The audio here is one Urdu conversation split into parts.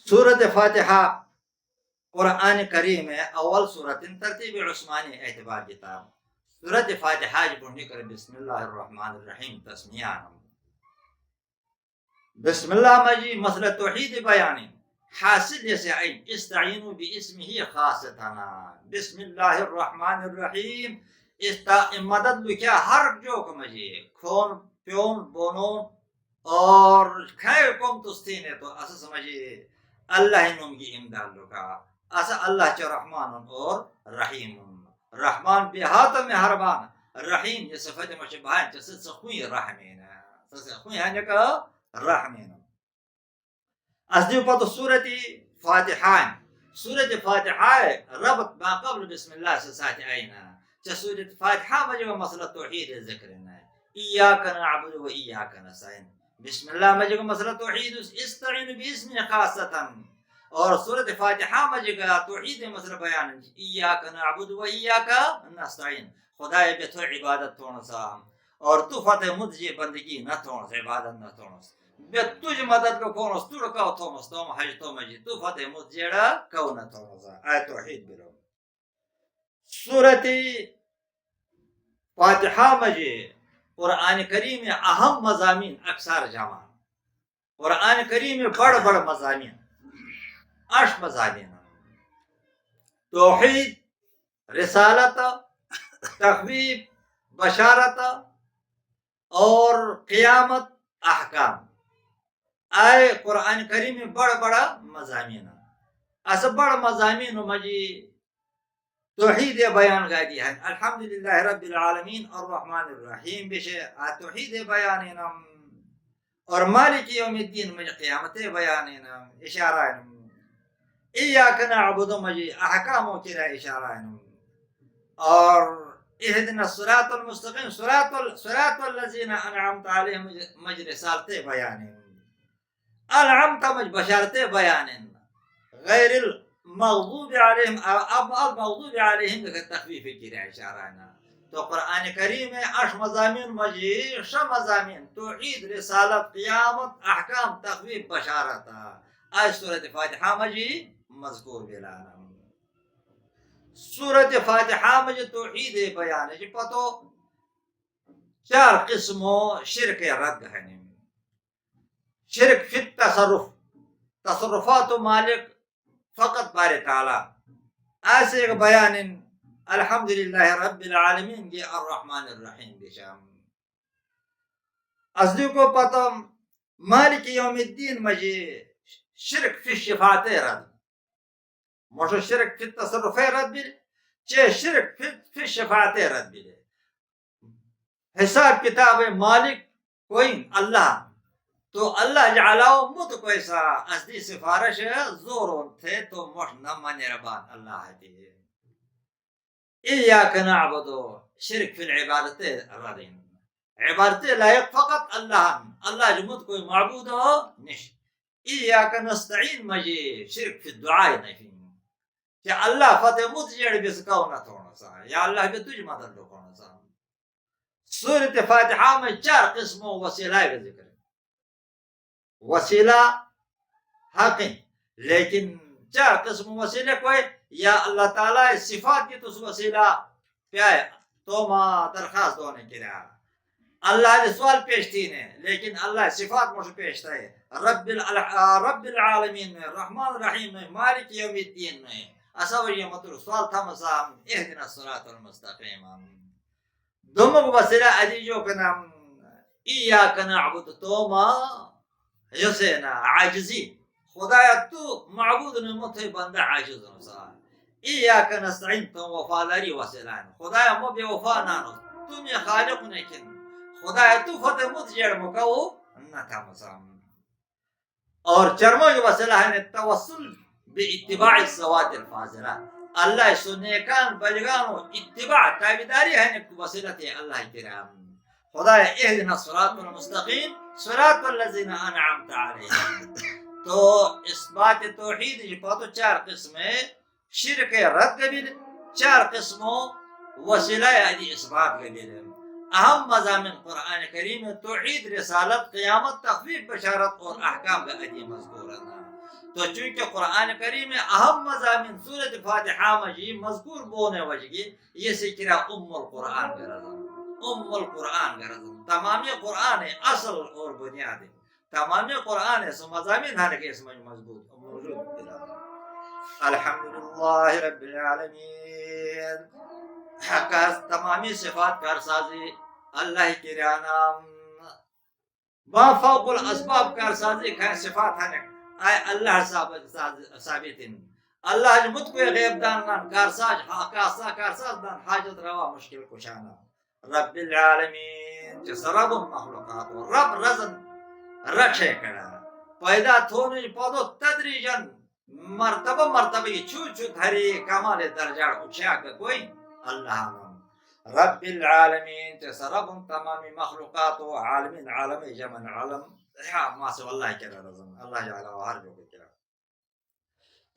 سورة فاتحہ قرآن کریم ہے اول سورت ترتیب عثمانی اعتبار کتاب سورت فاتحہ پڑھنے کر بسم اللہ الرحمن الرحیم تسمیہ بسم اللہ مجی مسئلہ توحید بیان حاصل جیسے عین استعینوا باسمہ خاصتنا بسم اللہ الرحمن الرحیم مدد لکھیا ہر جو مجی کھون پیون بونون اور خیر کم تستین تو اسا سمجھے اللہ نوم کی امداد لکھا اسا اللہ چا رحمان اور رحیم رحمان بہات مہربان رحیم یہ صفت مشبہان جس سخوی رحمین سخوی ہے کہ رحمین اصلی پتہ سورت فاتحہ سورت فاتحہ ربط ما قبل بسم اللہ سے ساتھ آئینا چا سورت فاتحہ مجھے مسئلہ توحید ذکر ہے ایاک نعبد و ایاک نستعین بسم اللہ مجھے مسئلہ توحید استعین باسم خاصتا اور سورت فاتحہ مجھے توحید مسئلہ بیان ایاک نعبد و ایاک نستعین خدای بے تو عبادت تھوڑا سا اور تو فتح مجھے بندگی نہ تھوڑا سا عبادت نہ تھوڑا سا بے تجھ مدد کو کونس تو رکاو تھومس توم حج تو مجھے تو فتح مجھے کو نہ تھوڑا سا آئے توحید بلو سورت فاتحہ مجھے قرآن کریم میں اہم مضامین اکثر جمع قرآن کریم میں بڑ بڑ مضامین مضامین توحید رسالت تخویف بشارت اور قیامت احکام آئے قرآن کریم میں بڑا بڑا مضامین ایسا بڑا مضامین مجھے توحید بیان کا دیا ہے الحمدللہ رب العالمین الرحمن الرحیم بشے توحید بیان اور مالک یوم الدین مجھے قیامت بیان اشارہ ایاک نعبد مجھے احکاموں کی اشارہ اور اہدنا الصراط المستقیم صراط الذین انعمت علیہم مجھے رسالت بیان انعمت مجھے بشارت بیان غیر المغضوب علیہم اب المغضوب علیہم تخفیف کی اشارہ تو قرآن کریم میں مضامین مجھے مضامین توحید رسالت قیامت احکام تخفیف بشارت آج سورت فاتحہ مجھے مذکور بلانا سورت فاتحہ مجھے توحید بیان ہے پتو چار قسموں شرک رد ہے شرک فی التصرف تصرفات مالک فقط بار تعالی ایسے ایک بیان الحمدللہ رب العالمین کی الرحمن الرحیم بشام اصلی کو پتہ مالک یوم الدین مجھے شرک فی الشفاعت رد مشو شرک فی التصرف رد بھی چے شرک فی الشفاعت رد بھی حساب کتاب مالک کوئی اللہ تو اللہ جعلاو مت کوئی سا اصلی سفارش زورون تھے تو مش نہ مانے ربان اللہ ہے ایاک نعبدو شرک فی العبادت ردین عبادت لائق فقط اللہ جمد کوئی معبود ہو نش ایاک نستعین مجھے شرک فی الدعاء نہیں کہ اللہ فتح مجھے بسکاو نہ تھوڑا سا یا اللہ بھی تجھ مدد لو کھونا سا سورت فاتحہ میں چار قسموں وسیلہ کا ذکر ہے وسیلہ حق لیکن چار قسم وسیلہ کوئی یا اللہ تعالی صفات کی تو وسیلہ کیا ہے تو ما درخواست ہونے کے لیے اللہ نے سوال پیش تھی نے لیکن اللہ صفات مجھے پیش تھا ہے رب العالمین میں رحمان الرحیم میں مالک یوم الدین میں ایسا وجہ مطلب سوال تھا مسام اہدنا الصراط المستقیم دوم وسیلہ عزیزوں کا نام ایاک نعبد تو ما یسینا عاجزی خدایا تو معبود نمتے بندہ عاجز نسا ایاک نستعین تو وفاداری وسیلان خدایا مو بے وفا نانو تم یہ خالق نیکن خدایا تو فتح متجر مکو نہ تھا مسام اور چرموں جو وسیلہ ہے توسل باتباع الصوات الفاضلہ اللہ سنیکان بلگانو اتباع تابداری ہے وسیلت اللہ کرام خدایا اہدنا الصراط المستقیم صراط الذین انعمت علیہم تو اس بات توحید یہ پتہ چار قسمیں شرک رد قبیل چار قسموں وسیلہ ادی اس بات قبیل اہم مضامین قرآن کریم توحید رسالت قیامت تخفیف بشارت اور احکام کا ادی مذکور ہے تو چونکہ قرآن کریم میں اہم مضامین سورت فاتحہ مجی مذکور بونے وجگی یہ سکرہ ام القرآن گرزن، ام القرآن گرزن تمامی قرآن اصل اور بنیاد ہے، تمامی قرآن سے مضامین ہر کے اس میں مضبوط موجود ہے۔ الحمدللہ رب العالمین، تمامی صفات کارسازی اللہ کی نام، ما فوق الاسباب کارسازی کا صفات ہے آئے اللہ ثابت اللہ جمت کو غیب دانان کارساز کارساز دان حاجت روا مشکل کشانا رب العالمین جس رب مخلوقات رب رزن رکھے کرا پیدا تھونے پودو تدریجن مرتبہ مرتبہ چھو چھو دھری کمال درجہ اچھا کا کوئی اللہ رب العالمین جس رب تمامی مخلوقات و عالمین عالم جمن عالم ما سوى الله كذا رزق الله جعله وهرجه كذا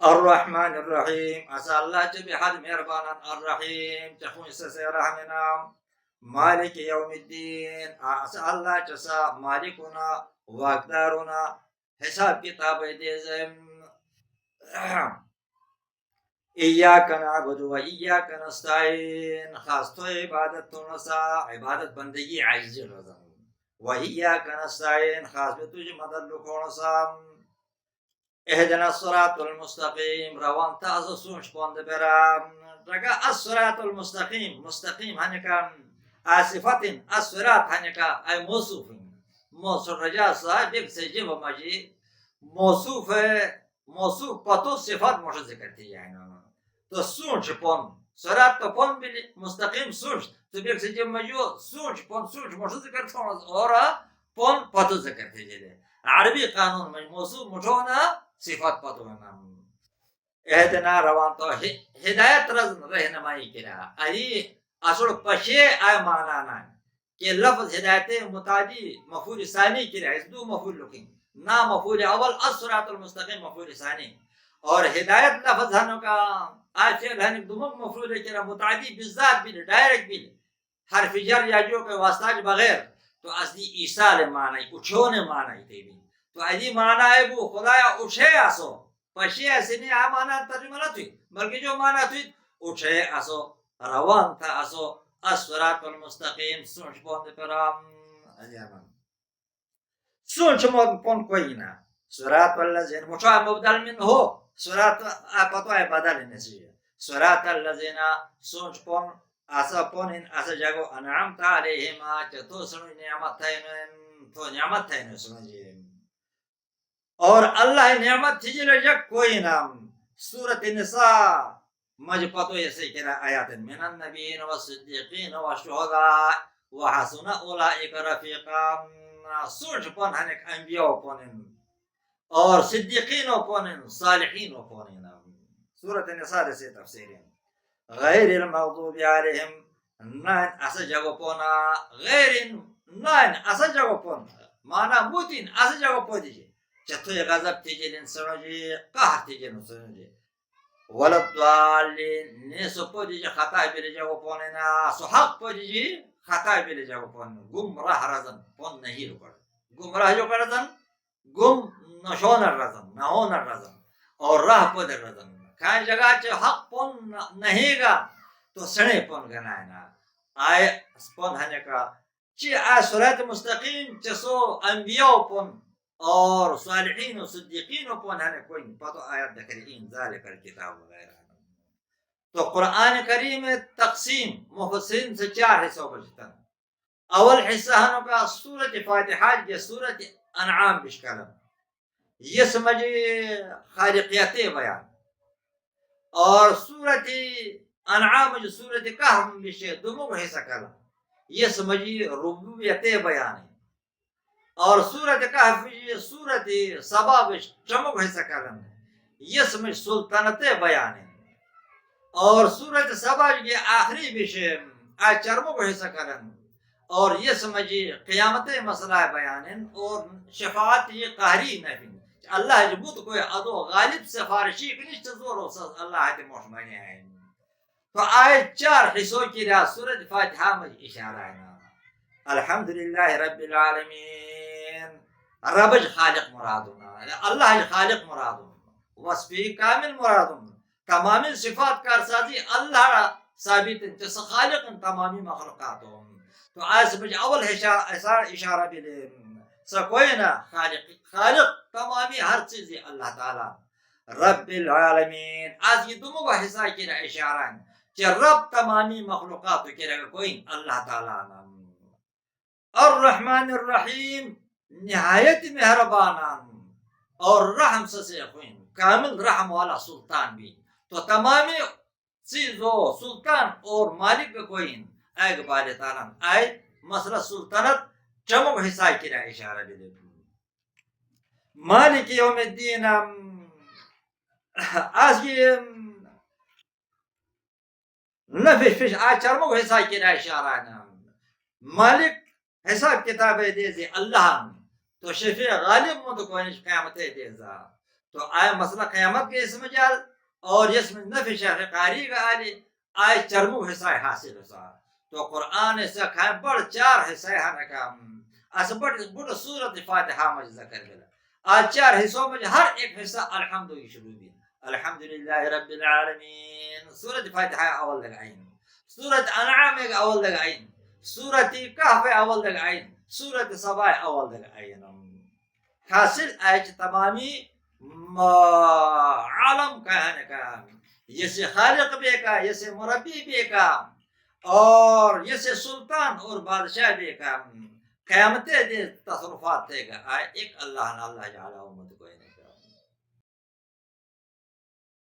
الرحمن الرحيم أسأل الله تبي حد مهربانا الرحيم تكون سيرحمنا مالك يوم الدين أسأل الله جزاء مالكنا واقدارنا حساب كتاب ديزم إياك نعبد وإياك نستعين خاص تو عبادت نسا عبادت بندگی عجز رزق وإياك نستعين خاص بتوجي مدد لكون سام اهدنا الصراط المستقيم روان تازو سونش بوند برام رجاء الصراط المستقيم مستقيم هنكا آصفة الصراط هنكا أي موصوف رجاء صاحب سجيب مجي موصوف پتو صفات مش ذکر تھی يعني تو سونش بوند صراط تو بوند بلی مستقيم سونش تبيك سجيب مجو سونش بوند سونش مش ذکر تھونا اورا بوند پتو ذکر تھی جدے عربی قانون میں موصوف مٹھونا صفات پتو نام اهدنا روان تو ہدایت رزن رہنمائی کرا ای اصل پشے آئے معنانا کہ لفظ ہدایت متعدی مفعول ثانی کرا اس دو مفعول لکھیں نا مفعول اول الصراط المستقیم مفعول ثانی اور ہدایت لفظ ہنو کا آئے فعل ہنو دو مفعول کرا متعدی بالذات بھی ڈائریکٹ بھی حرف جر یا جو کہ واسطہ بغیر تو اصلی ایصال معنی اچھونے معنی تے بھی تو ادی معنی ہے وہ خدایا اٹھے اسو پشے اسنے آ معنی ترجمہ نہ تھی بلکہ جو معنی تھی اٹھے اسو روان تھا اسو الصراط المستقیم سوچ بوند پرام اجانا سوچ مود پون کوئی نہ صراط الذین مشاع مبدل من ہو صراط پتو ہے بدل نہیں صراط الذین سوچ پون اسا پونن اسا جگو انعمت علیہم تو سن نعمت ہے تو نعمت ہے سمجھے اور اللہ نعمت تھی جک کوئی نام سورۃ النساء مجھ پتو ایسے کرا آیات من النبیین والصدیقین والشہداء وحسن اولئک رفیقا سوچ پون ہنک انبیاء پونن اور صدیقین پونن صالحین پونن سورۃ النساء سے تفسیر غیر المغضوب علیہم نان اسا جگو پونا غیر نان اسا جگو پونا مانا موتین اسا جگو پو دیجئے چتوی غضب تیجلین سنوجی قہر تیجلین سنوجی ولد دوالین نیسو پو دیجئے خطای بلی جگو پونینا سو حق پو دیجئے خطای بلی جگو پونینا گمراہ رزن پون نہیں رو کر گمراہ جو کرزن گم نشون رزن نہون رزن اور راہ پو در رزن کھائیں جگہ چے حق پون نہیں گا تو سنے پون گنائے نا آئے پون ہنے کا چی آئے صراط مستقیم چے سو انبیاء پون اور صالحین و صدیقین و پون ہنے کوئی پتو آیت دکھرین ذالک الکتاب وغیرہ تو قرآن کریم تقسیم مفسرین سے 4 حصوں بجتا اول حصہ ہنو کا سورت فاتحہ یہ سورت انعام بشکلم یہ سمجھے خالقیت بیان اور سورت انعام جو سورت کہف بشے دمو حصہ کلم یہ سمجھے ربوبیت بیان ہے اور سورت کہف یہ سورت سبا بش چمک حصہ کلم یہ سمجھ سلطنت بیان ہے اور سورت سبا یہ آخری بشے چرمک حصہ کلم اور یہ سمجھے قیامت مسئلہ بیان ہے اور شفاعت یہ قہری نفی اللہ جبوت کوئی ادو غالب سفارشی کنیشت زور و سز اللہ حتی موشمانی ہے تو آئے 4 حصوں کی رہا سورت فاتحہ میں اشارہ ہے الحمدللہ رب العالمین ربج خالق مرادنا اللہ خالق مرادنا وصفی کامل مرادنا تمامی صفات کارسازی اللہ ثابت تس خالق تمامی مخلوقاتهم تو آس بج اول اشارہ بلے سکوینا خالق تمامی ہر چیزی اللہ تعالی رب العالمین آج یہ دمو کا حصہ کیا اشارہ کہ رب تمامی مخلوقات کے رہا کوئی اللہ تعالی نام الرحمن الرحیم نہایت مہربان اور رحم سے کامل رحم والا سلطان بھی تو تمامی چیزوں سلطان اور مالک کوئی ایک بار تعالیٰ آئے مسئلہ سلطنت چمک حصہ کی رہا اشارہ بھی دے مالک یوم الدین آج یہ نفش فش آج چرمک حصہ کی رہا اشارہ مالک حساب کتاب دے دے اللہ تو شفیع غالب مند کو قیامت دے دا تو آئے مسئلہ قیامت کے اسم جال اور اس میں نفی شیخ قاری کا آلی آئے چرمو حصہ حاصل حصہ تو قرآن سے کھائیں بڑھ 4 حصہ ہنکا اس بڑھ سورت فاتحہ مجھ ذکر بلا آج 4 حصوں میں ہر ایک حصہ الحمد کی شروع بھی الحمدللہ رب العالمین سورت فاتحہ اول لگائیں سورت انعام ایک اول لگائیں سورت کہف اول لگائیں سورت سبا اول لگائیں حاصل آج تمامی عالم کہنے کا یہ سے خالق بے کا یہ سے مربی بے کا اور یہ سے سلطان اور بادشاہ بے کا قیامت دے تصرفات دے گا ایک اللہ نہ اللہ جعلہ امت کو